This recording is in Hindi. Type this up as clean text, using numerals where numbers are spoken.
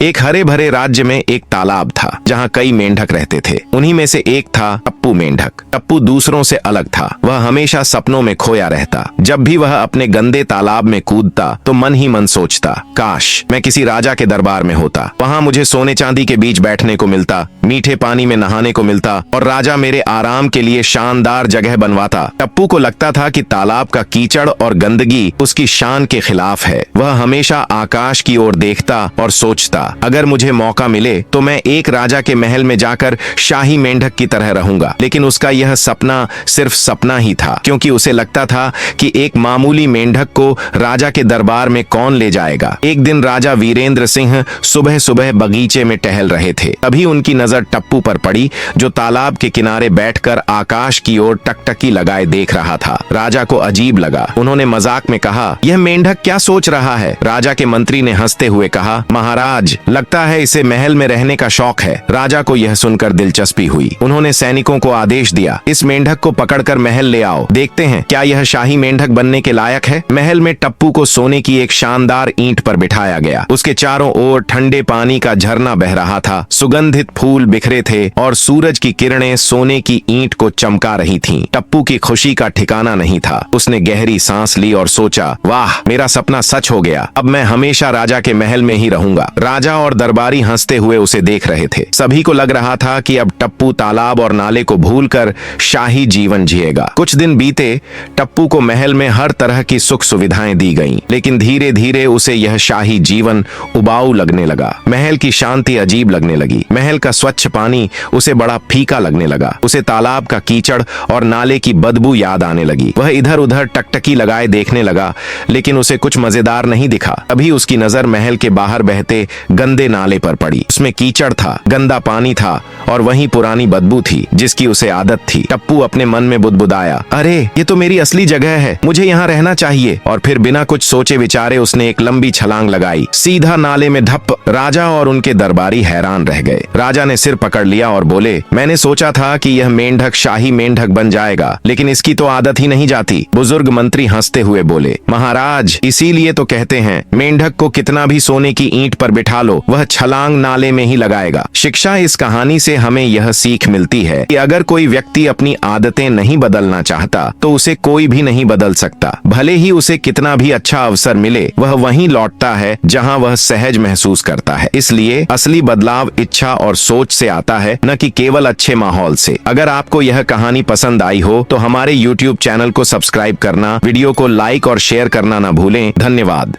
एक हरे भरे राज्य में एक तालाब था जहाँ कई मेंढक रहते थे। उन्हीं में से एक था टप्पू मेंढक। टप्पू दूसरों से अलग था। वह हमेशा सपनों में खोया रहता। जब भी वह अपने गंदे तालाब में कूदता तो मन ही मन सोचता, काश मैं किसी राजा के दरबार में होता। वहाँ मुझे सोने चांदी के बीच बैठने को मिलता, मीठे पानी में नहाने को मिलता और राजा मेरे आराम के लिए शानदार जगह बनवाता। टप्पू को लगता था कि तालाब का कीचड़ और गंदगी उसकी शान के खिलाफ है। वह हमेशा आकाश की ओर देखता और सोचता, अगर मुझे मौका मिले तो मैं एक राजा के महल में जाकर शाही मेंढक की तरह रहूंगा। लेकिन उसका यह सपना सिर्फ सपना ही था, क्योंकि उसे लगता था कि एक मामूली मेंढक को राजा के दरबार में कौन ले जाएगा। एक दिन राजा वीरेंद्र सिंह सुबह सुबह बगीचे में टहल रहे थे। तभी उनकी नजर टप्पू पर पड़ी, जो तालाब के किनारे बैठकर आकाश की ओर टकटकी लगाए देख रहा था। राजा को अजीब लगा। उन्होंने मजाक में कहा, यह मेंढक क्या सोच रहा है? राजा के मंत्री ने हंसते हुए कहा, महाराज, लगता है इसे महल में रहने का शौक है। राजा को यह सुनकर दिलचस्पी हुई। उन्होंने सैनिकों को आदेश दिया, इस मेंढक को पकड़कर महल ले आओ, देखते हैं क्या यह शाही मेंढक बनने के लायक है। महल में टप्पू को सोने की एक शानदार ईंट पर बिठाया गया। उसके चारों ओर ठंडे पानी का झरना बह रहा था, सुगंधित फूल बिखरे थे और सूरज की किरणें सोने की ईंट को चमका रही थीं। टप्पू की खुशी का ठिकाना नहीं था। उसने गहरी सांस ली और सोचा, वाह, मेरा सपना सच हो गया। अब मैं हमेशा राजा के महल में ही रहूंगा। राजा और दरबारी हंसते हुए उसे देख रहे थे। सभी को लग रहा था कि अब टप्पू तालाब और नाले को भूलकर शाही जीवन जिएगा। कुछ दिन बीते। टप्पू को महल में हर तरह की सुख सुविधाएं दी गईं, लेकिन धीरे धीरे उसे यह शाही जीवन उबाऊ लगने लगा। महल की शांति अजीब लगने लगी। महल का स्वच्छ पानी उसे बड़ा फीका लगने लगा। उसे तालाब का कीचड़ और नाले की बदबू याद आने लगी। वह इधर उधर टकटकी लगाए देखने लगा, लेकिन उसे कुछ मजेदार नहीं दिखा। अभी उसकी नजर महल के बाहर बहते गंदे नाले पर पड़ी। उसमें कीचड़ था, गंदा पानी था और वहीं पुरानी बदबू थी जिसकी उसे आदत थी। टप्पू अपने मन में बुदबुदाया, अरे ये तो मेरी असली जगह है, मुझे यहाँ रहना चाहिए। और फिर बिना कुछ सोचे विचारे उसने एक लंबी छलांग लगाई, सीधा नाले में धप। राजा और उनके दरबारी हैरान रह गए। राजा ने सिर पकड़ लिया और बोले, मैंने सोचा था कि यह मेंढक शाही मेंढक बन जाएगा, लेकिन इसकी तो आदत ही नहीं जाती। बुजुर्ग मंत्री हंसते हुए बोले, महाराज, इसीलिए तो कहते हैं मेंढक को कितना भी सोने की ईंट पर बिठा लो, वह छलांग नाले में ही लगाएगा। शिक्षा इस कहानी से हमें यह सीख मिलती है कि अगर कोई व्यक्ति अपनी आदतें नहीं बदलना चाहता तो उसे कोई भी नहीं बदल सकता। भले ही उसे कितना भी अच्छा अवसर मिले, वह वहीं लौटता है जहां वह सहज महसूस करता है। इसलिए असली बदलाव इच्छा और सोच से आता है, न कि केवल अच्छे माहौल से। अगर आपको यह कहानी पसंद आई हो तो हमारे YouTube चैनल को सब्सक्राइब करना, वीडियो को लाइक और शेयर करना न भूलें। धन्यवाद।